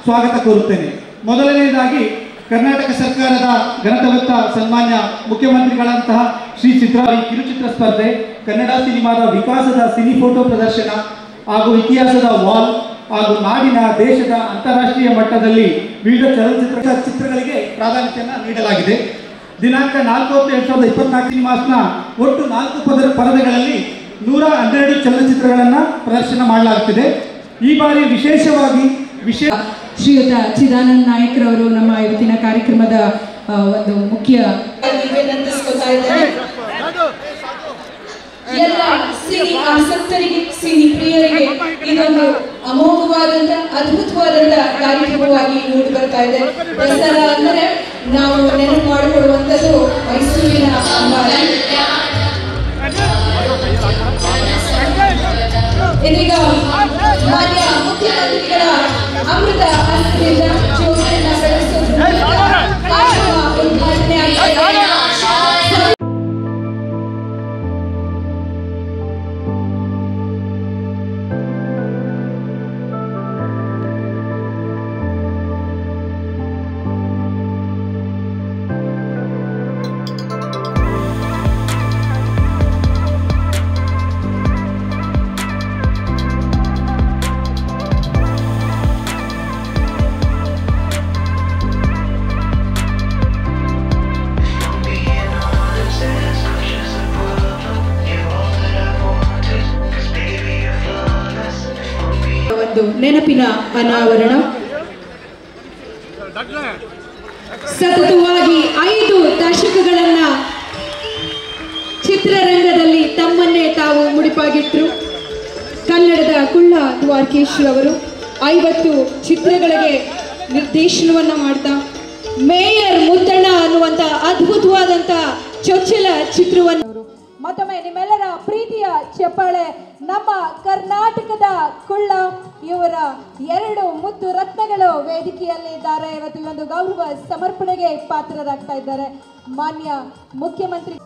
ಸ್ವಾಗತ ಕೋರುತ್ತೇನೆ. ಮೊದಲನೆಯದಾಗಿ ಕರ್ನಾಟಕ ಸರ್ಕಾರದ ಘನತವತ್ತ ಸನ್ಮಾನ್ಯ ಮುಖ್ಯಮಂತ್ರಿಗಳಂತಹ ಶ್ರೀ ಸಿದ್ದರಾಮಯ್ಯ ಕಿರುಚಿತ್ರ ಸ್ಪರ್ಧೆ, ಕನ್ನಡ ಸಿನಿಮಾದ ವಿಕಾಸದ ಸಿನಿ ಫೋಟೋ ಪ್ರದರ್ಶನ ಹಾಗೂ ಇತಿಹಾಸದ ವಾಲ್ ಹಾಗೂ ನಾಡಿನ ದೇಶದ ಅಂತಾರಾಷ್ಟ್ರೀಯ ಮಟ್ಟದಲ್ಲಿ ವಿವಿಧ ಚಿತ್ರಗಳಿಗೆ ಪ್ರಾಧಾನ್ಯತೆಯನ್ನು ನೀಡಲಾಗಿದೆ. ದಿನಾಂಕ 4/10/2024 ಸಿನಿಮಾಸ್ನ ಒಟ್ಟು 4 ಪರದೆಗಳಲ್ಲಿ 112 ಚಲನಚಿತ್ರಗಳನ್ನು ಪ್ರದರ್ಶನ ಮಾಡಲಾಗುತ್ತಿದೆ. ಈ ಬಾರಿ ವಿಶೇಷವಾಗಿ ಶ್ರೀಯುತ ಚಿದಾನಂದ ನಾಯಕ್ರವರು ನಮ್ಮ ಇವತ್ತಿನ ಕಾರ್ಯಕ್ರಮದ ಒಂದು ಮುಖ್ಯ ಎಲ್ಲ ಸಿನಿ ಆಸಕ್ತರಿಗೆ, ಸಿನಿ ಪ್ರಿಯರಿಗೆ ಇದೊಂದು ಅಮೋಘವಾದಂತ ಅದ್ಭುತವಾದಂತ ಕಾರ್ಯಕ್ರಮವಾಗಿ ಮೂಡಿ ಬರ್ತಾ ಇದೆ. ದಸರಾ ಅಂದರೆ ನಾವು ನೆನಪು ಮಾಡಿಕೊಳ್ಳುವಂಥದ್ದು ಮೈಸೂರಿನ ಅಂಬಾರಿ. ಇದೀಗ ಮಾನ್ಯ ಮುಖ್ಯಮಂತ್ರಿಗಳ ಅಮೃತ ಹಸ್ತದಿಂದ ಜ್ಯೋತಿಯನ್ನು ಬೆಳೆಸೋದ್ರ ಕಾರ್ಯಕ್ರಮ ಉದ್ಘಾಟನೆ ಆಗಿದೆ. ನೆನಪಿನ ಅನಾವರಣ. ಸತತವಾಗಿ 5 ದಶಕಗಳನ್ನ ಚಿತ್ರರಂಗದಲ್ಲಿ ತಮ್ಮನ್ನೇ ತಾವು ಮುಡಿಪಾಗಿಟ್ಟರು ಕನ್ನಡದ ಕುಳ್ಳ ದ್ವಾರಕೀಶ್ ಅವರು 50 ಚಿತ್ರಗಳಿಗೆ ನಿರ್ದೇಶನವನ್ನ ಮಾಡ್ತಾ ಮೇಯರ್ ಮುತ್ತಣ್ಣ ಅನ್ನುವಂತ ಅದ್ಭುತವಾದಂತ ಚೊಚ್ಚಲ ಚಿತ್ರವನ್ನು ಮತ್ತೊಮ್ಮೆ ನಿಮ್ಮೆಲ್ಲರ ಪ್ರೀತಿಯ ಚಪ್ಪಾಳೆ ನಮ್ಮ ಕರ್ನಾಟಕದ ಕುಳ್ಳ ಇವರ 2 ಮುದ್ದು ರತ್ನಗಳು ವೇದಿಕೆಯಲ್ಲಿದ್ದಾರೆ. ಇವತ್ತು ಈ ಒಂದು ಗೌರವ ಸಮರ್ಪಣೆಗೆ ಪಾತ್ರರಾಗ್ತಾ ಇದ್ದಾರೆ. ಮಾನ್ಯ ಮುಖ್ಯಮಂತ್ರಿ